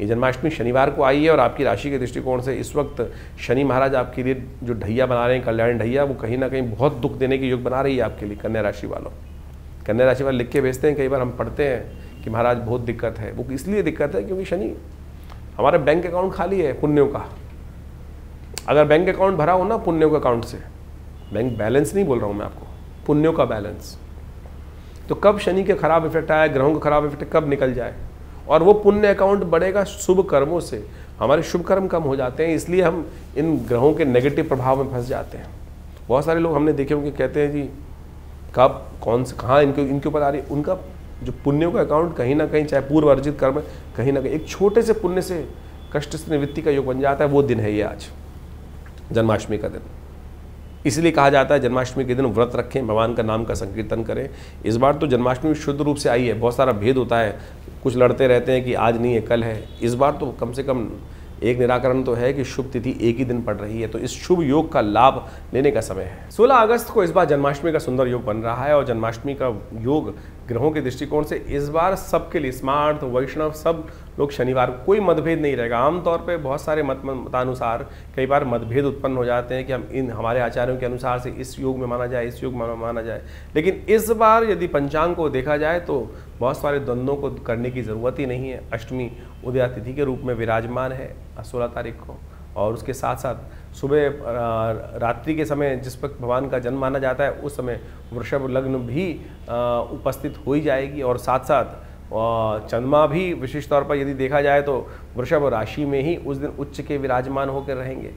ये जन्माष्टमी शनिवार को आई है और आपकी राशि के दृष्टिकोण से इस वक्त शनि महाराज आपके लिए जो ढैया बना रहे हैं, कल्याण ढैया, वो कहीं ना कहीं बहुत दुख देने के योग बना रही है आपके लिए। कन्या राशि वालों, कन्या राशि वाले लिख के भेजते हैं, कई बार हम पढ़ते हैं कि महाराज बहुत दिक्कत है। वो इसलिए दिक्कत है क्योंकि शनि, हमारा बैंक अकाउंट खाली है पुण्यों का। अगर बैंक अकाउंट भरा हो ना पुण्यों के अकाउंट से, बैंक बैलेंस नहीं बोल रहा हूँ मैं आपको, पुण्यों का बैलेंस, तो कब शनि के खराब इफेक्ट आया, ग्रहों का खराब इफेक्ट कब निकल जाए, और वो पुण्य अकाउंट बढ़ेगा शुभ कर्मों से। हमारे शुभ कर्म कम हो जाते हैं, इसलिए हम इन ग्रहों के नेगेटिव प्रभाव में फंस जाते हैं। बहुत सारे लोग हमने देखे होंगे कहते हैं जी कब कौन से कहाँ इनके ऊपर आ रही है, उनका जो पुण्यों का अकाउंट कहीं ना कहीं, चाहे पूर्व अर्जित कर्म, कहीं ना कहीं एक छोटे से पुण्य से कष्ट से निवृत्ति का योग बन जाता है। वो दिन है ये आज, जन्माष्टमी का दिन। इसलिए कहा जाता है जन्माष्टमी के दिन व्रत रखें, भगवान का नाम का संकीर्तन करें। इस बार तो जन्माष्टमी शुद्ध रूप से आई है, बहुत सारा भेद होता है, कुछ लड़ते रहते हैं कि आज नहीं है कल है। इस बार तो कम से कम एक निराकरण तो है कि शुभ तिथि एक ही दिन पड़ रही है, तो इस शुभ योग का लाभ लेने का समय है। 16 अगस्त को इस बार जन्माष्टमी का सुंदर योग बन रहा है और जन्माष्टमी का योग ग्रहों के दृष्टिकोण से इस बार सबके लिए, स्मार्ट वैष्णव सब लोग शनिवार को, कोई मतभेद नहीं रहेगा। आमतौर पे बहुत सारे मतानुसार कई बार मतभेद उत्पन्न हो जाते हैं कि हम हमारे आचार्यों के अनुसार से इस योग में माना जाए, इस योग में माना जाए, लेकिन इस बार यदि पंचांग को देखा जाए तो बहुत सारे द्वंद्वों को करने की ज़रूरत ही नहीं है। अष्टमी उदया तिथि के रूप में विराजमान है 16 तारीख को, और उसके साथ साथ सुबह रात्रि के समय जिस वक्त भगवान का जन्म माना जाता है उस समय वृषभ लग्न भी उपस्थित हो ही जाएगी, और साथ साथ चंद्रमा भी विशेष तौर पर यदि देखा जाए तो वृषभ राशि में ही उस दिन उच्च के विराजमान होकर रहेंगे।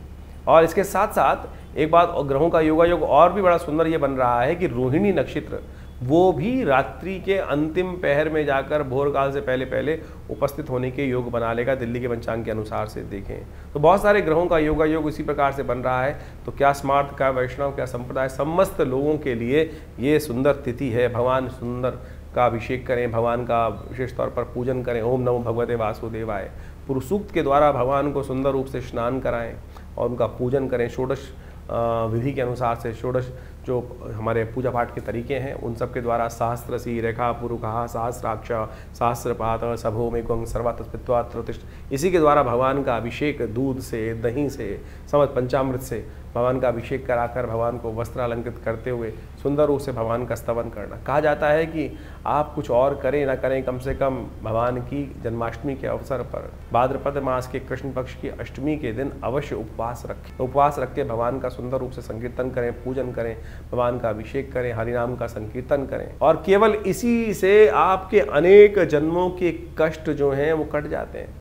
और इसके साथ साथ एक बात, ग्रहों का योगायोग और भी बड़ा सुंदर ये बन रहा है कि रोहिणी नक्षत्र वो भी रात्रि के अंतिम पहर में जाकर भोर काल से पहले पहले उपस्थित होने के योग बना लेगा, दिल्ली के पंचांग के अनुसार से देखें तो बहुत सारे ग्रहों का योगायोग इसी प्रकार से बन रहा है। तो क्या स्मार्ट, क्या वैष्णव, क्या संप्रदाय, समस्त लोगों के लिए ये सुंदर तिथि है। भगवान सुंदर का अभिषेक करें, भगवान का विशेष तौर पर पूजन करें। ओम नमो भगवते वासुदेवाय पुरुष सूक्त के द्वारा भगवान को सुंदर रूप से स्नान कराएं और उनका पूजन करें। षोडश विधि के अनुसार से षोडश जो हमारे पूजा पाठ के तरीके हैं उन सब के द्वारा सहस्रसी रेखा पुरुखा सहस्राक्ष सहस्रपात सभो में गंग सर्वात्मत्वात्रोतिष्ठ, इसी के द्वारा भगवान का अभिषेक दूध से, दही से, समस्त पंचामृत से भगवान का अभिषेक कराकर भगवान को वस्त्र अलंकृत करते हुए सुंदर रूप से भगवान का स्तवन करना। कहा जाता है कि आप कुछ और करें ना करें, कम से कम भगवान की जन्माष्टमी के अवसर पर भाद्रपद मास के कृष्ण पक्ष की अष्टमी के दिन अवश्य उपवास रखें। उपवास रख के भगवान का सुंदर रूप से संकीर्तन करें, पूजन करें, भगवान का अभिषेक करें, हरिनाम का संकीर्तन करें, और केवल इसी से आपके अनेक जन्मों के कष्ट जो हैं वो कट जाते हैं।